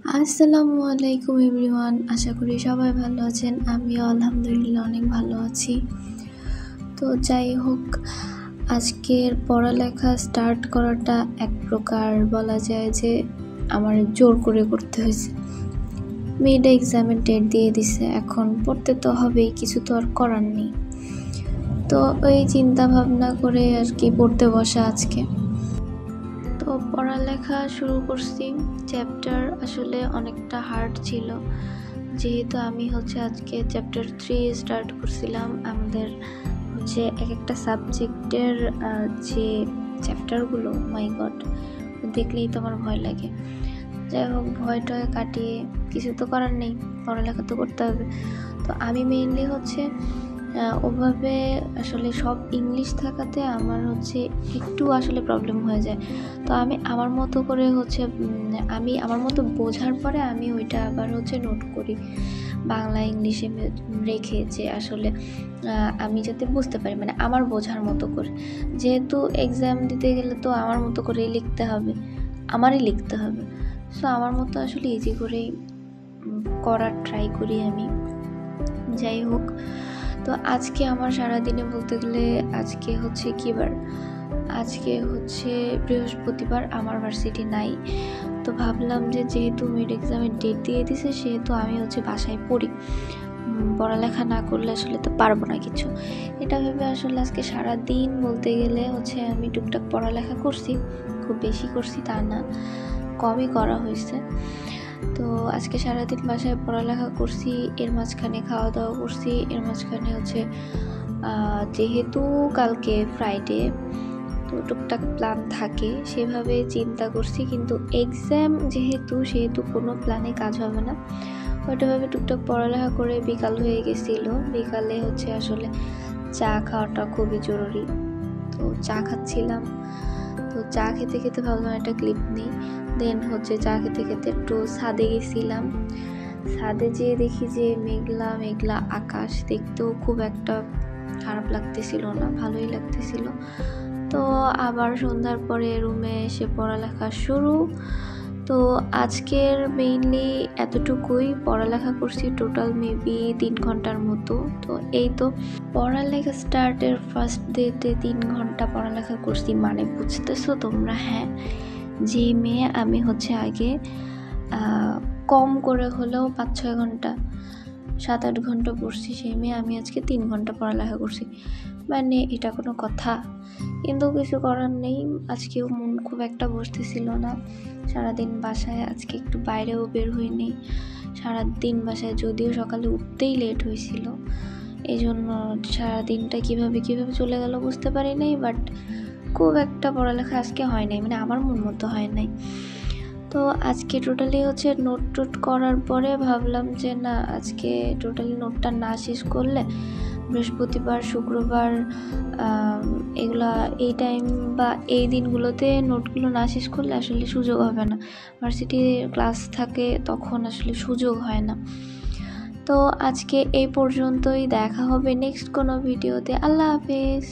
আসসালামু আলাইকুম এভরিওয়ান, আশা করি সবাই ভালো আছেন। আমিও আলহামদুলিল্লাহ অনেক ভালো আছি। তো যাই হোক, আজকের পড়ালেখা স্টার্ট করাটা এক প্রকার বলা যায় যে আমার জোর করে করতে হয়েছে। মিড এক্সামের ডেট দিয়ে দিছে, এখন পড়তে তো হবেই, কিছু তো আর করার নেই। তো ওই চিন্তা ভাবনা করে আর কি পড়তে বসা আজকে। তো পড়ালেখা শুরু করছি। চ্যাপ্টার আসলে অনেকটা হার্ড ছিল, যেহেতু আমি আজকে চ্যাপ্টার 3 স্টার্ট করছিলাম। আমাদের এক একটা সাবজেক্টের যে চ্যাপ্টারগুলো, মাই গড, দেখলেই তো আমার ভয় লাগে। যাই হোক, ভয়টা কাটিয়ে কিছু তো করার নেই, পড়ালেখা তো করতে হবে। তো আমি মেইনলি ওভাবে আসলে সব ইংলিশ থাকাতে আমার একটু আসলে প্রবলেম হয়ে যায়। তো আমি আমার মতো করে আমি আমার মতো বোঝার পরে আমি ওইটা আবার নোট করি বাংলা ইংলিশে রেখে, যে আসলে আমি যাতে বুঝতে পারি, মানে আমার বোঝার মতো করে। যেহেতু এক্সাম দিতে গেলে তো আমার মতো করেই লিখতে হবে, আমারই লিখতে হবে। সো আমার মতো আসলে ইজি করেই করার ট্রাই করি আমি। যাই হোক, তো আজকে আমার সারাদিনে বলতে গেলে আজকে কি বার, আজকে বৃহস্পতিবার, আমার ভার্সিটি নাই। তো ভাবলাম যে যেহেতু মিড এক্সামের ডেট দিয়ে দিছে, সেহেতু আমি বাসায় পড়ি, পড়ালেখা না করলে আসলে তো পারবো না কিছু। এটা ভেবে আসলে আজকে সারাদিন বলতে গেলে আমি টুকটাক পড়ালেখা করছি, খুব বেশি করছি তা না, কমই করা হয়েছে। তো আজকে সারাদিন বাসায় পড়ালেখা করছি, এর মাঝখানে খাওয়া দাওয়া করছি, এর মাঝখানে যেহেতু কালকে ফ্রাইডে, তো টুকটাক প্ল্যান থাকে, সেভাবে চিন্তা করছি। কিন্তু এক্সাম সেহেতু কোনো প্ল্যানে কাজ হবে না, ওইটাভাবে টুকটাক পড়ালেখা করে বিকাল হয়ে গেছিল। বিকালে আসলে চা খাওয়াটা খুবই জরুরি, তো চা খাচ্ছিলাম। তো চা খেতে খেতে ভাবলাম একটা ক্লিপ নিই। দেন চা খেতে খেতে একটু ছাদে গেছিলাম। ছাদে যেয়ে দেখি যে মেঘলা মেঘলা আকাশ, দেখতেও খুব একটা খারাপ লাগতেছিল না, ভালোই লাগতেছিল। তো আবার সন্ধ্যার পরে রুমে এসে পড়ালেখা শুরু। তো আজকের মেইনলি এতটুকুই পড়ালেখা করছি, টোটাল মেবি 3 ঘন্টার মতো। তো এই তো পড়ালেখা স্টার্টের ফার্স্ট ডেতে 3 ঘন্টা পড়ালেখা করছি, মানে বুঝতেছো তোমরা? হ্যাঁ, যে মেয়ে আমি আগে কম করে হলেও 5-6 ঘন্টা, 7-8 ঘন্টা পড়ছি, সেই মেয়ে আমি আজকে 3 ঘন্টা পড়ালেখা করছি। মানে এটা কোনো কথা? কিন্তু কিছু করার নেই, আজকেও মন খুব একটা বসতেছিল না। সারাদিন বাসায়, আজকে একটু বাইরেও বের হইনি। সারাদিন বাসায়, যদিও সকালে উঠতেই লেট হয়েছিল, এই জন্য সারাদিনটা কিভাবে চলে গেল বুঝতে পারি নাই। বাট খুব একটা পড়ালেখা আজকে হয় নাই, মানে আমার মন মতো হয় নাই। তো আজকে টোটালি নোট করার পরে ভাবলাম যে না, আজকে টোটালি নোটটা না শেষ করলে বৃহস্পতিবার, শুক্রবার, এগুলা এই টাইম বা এই দিনগুলোতে নোটগুলো না শেষ করলে আসলে সুযোগ হবে না। ভার্সিটি ক্লাস থাকে, তখন আসলে সুযোগ হয় না। তো আজকে এই পর্যন্তই, দেখা হবে নেক্সট কোনো ভিডিওতে। আল্লাহ হাফেজ।